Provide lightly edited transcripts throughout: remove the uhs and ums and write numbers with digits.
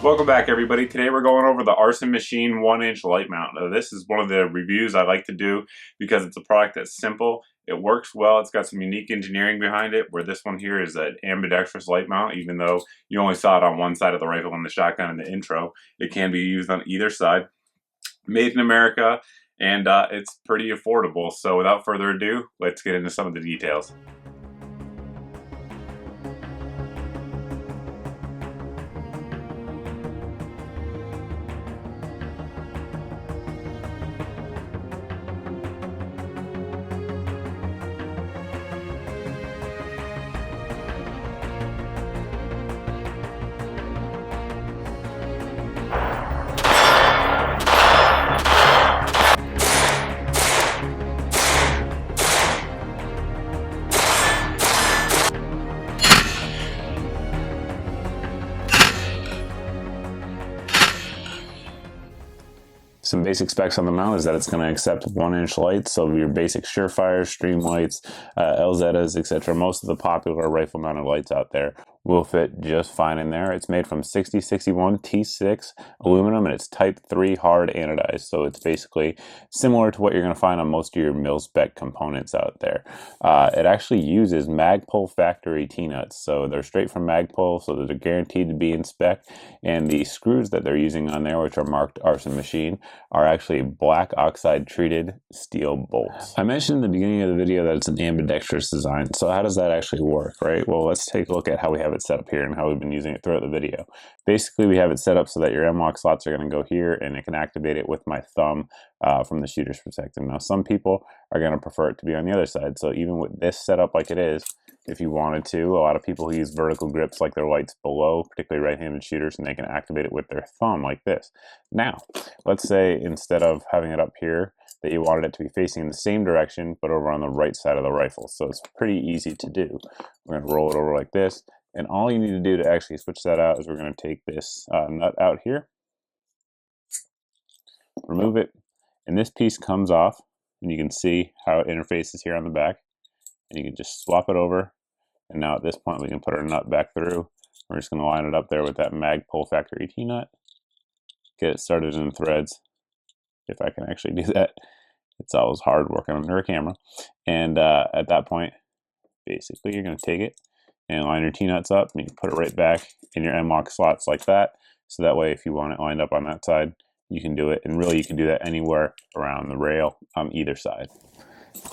Welcome back, everybody. Today we're going over the Arson Machine 1-inch light mount. Now, this is one of the reviews I like to do because it's a product that's simple. It works well. It's got some unique engineering behind it, where this one here is an ambidextrous light mount. Even though you only saw it on one side of the rifle in the shotgun in the intro, it can be used on either side. Made in America, and it's pretty affordable. So without further ado, let's get into some of the details. Some basic specs on the mount is that it's going to accept 1-inch lights, so your basic Surefire, Stream lights, LZs, etc. Most of the popular rifle mounted lights out there will fit just fine in there. It's made from 6061 T6 aluminum, and it's type 3 hard anodized, so it's basically similar to what you're going to find on most of your mil-spec components out there. It actually uses Magpul factory T-nuts, so they're straight from Magpul, so they're guaranteed to be in spec, and the screws that they're using on there, which are marked Arson Machine, are actually black oxide treated steel bolts. I mentioned in the beginning of the video that it's an ambidextrous design, so how does that actually work, right? Well, let's take a look at how we have it set up here and how we've been using it throughout the video. Basically, we have it set up so that your M-LOK slots are going to go here, and it can activate it with my thumb from the shooter's perspective. Now, some people are going to prefer it to be on the other side, so even with this setup like it is, if you wanted to, a lot of people use vertical grips like their lights below, particularly right-handed shooters, and they can activate it with their thumb like this. Now, let's say instead of having it up here, that you wanted it to be facing in the same direction, but over on the right side of the rifle. So it's pretty easy to do. We're going to roll it over like this, and all you need to do to actually switch that out is we're going to take this nut out here, remove it, and this piece comes off, and you can see how it interfaces here on the back, and you can just swap it over. And now at this point, we can put our nut back through. We're just going to line it up there with that Magpul factory T-nut. Get it started in threads, if I can actually do that. It's always hard working under a camera. And at that point, basically, you're going to take it and line your T-nuts up, and you put it right back in your M-LOK slots like that. So that way, if you want it lined up on that side, you can do it. And really, you can do that anywhere around the rail on either side.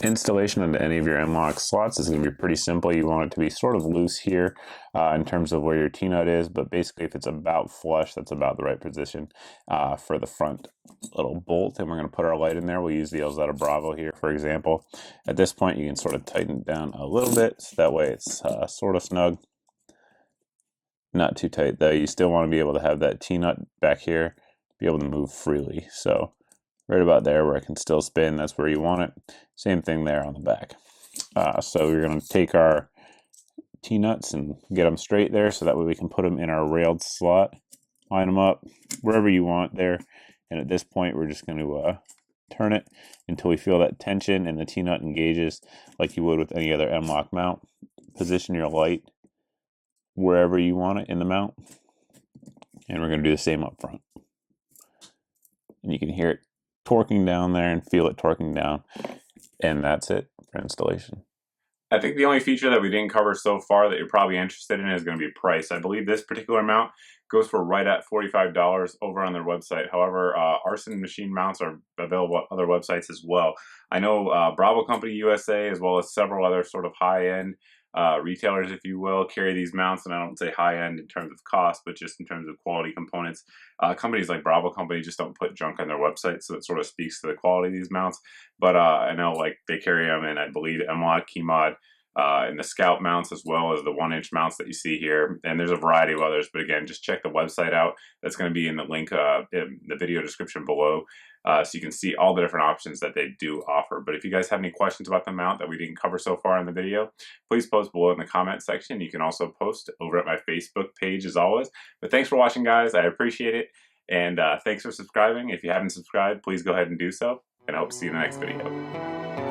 Installation into any of your M-LOK slots is going to be pretty simple. You want it to be sort of loose here in terms of where your T-nut is, but basically if it's about flush, that's about the right position for the front little bolt. And we're going to put our light in there. We'll use the LZ Bravo here, for example. At this point, you can sort of tighten it down a little bit, so that way it's sort of snug. Not too tight, though. You still want to be able to have that T-nut back here, be able to move freely. So right about there where it can still spin, that's where you want it. Same thing there on the back. So we're going to take our T-nuts and get them straight there, so that way we can put them in our railed slot, line them up wherever you want there. And at this point, we're just going to turn it until we feel that tension and the T-nut engages like you would with any other M-LOK mount. Position your light wherever you want it in the mount. And we're going to do the same up front. And you can hear it torquing down there and feel it torquing down, and that's it for installation. I think the only feature that we didn't cover so far that you're probably interested in is going to be price. I believe this particular mount goes for right at $45 over on their website. However, Arson Machine mounts are available at other websites as well. I know Bravo Company USA, as well as several other sort of high-end retailers, if you will, carry these mounts, and I don't say high-end in terms of cost, but just in terms of quality components. Companies like Bravo Company just don't put junk on their website, so it sort of speaks to the quality of these mounts. But I know like they carry them in, I believe, M-LOK, Keymod, and the Scout mounts, as well as the 1-inch mounts that you see here. And there's a variety of others, but again, just check the website out. That's going to be in the link in the video description below. So you can see all the different options that they do offer. But if you guys have any questions about the mount that we didn't cover so far in the video, please post below in the comment section. You can also post over at my Facebook page as always. But thanks for watching, guys. I appreciate it. And thanks for subscribing. If you haven't subscribed, please go ahead and do so. And I hope to see you in the next video.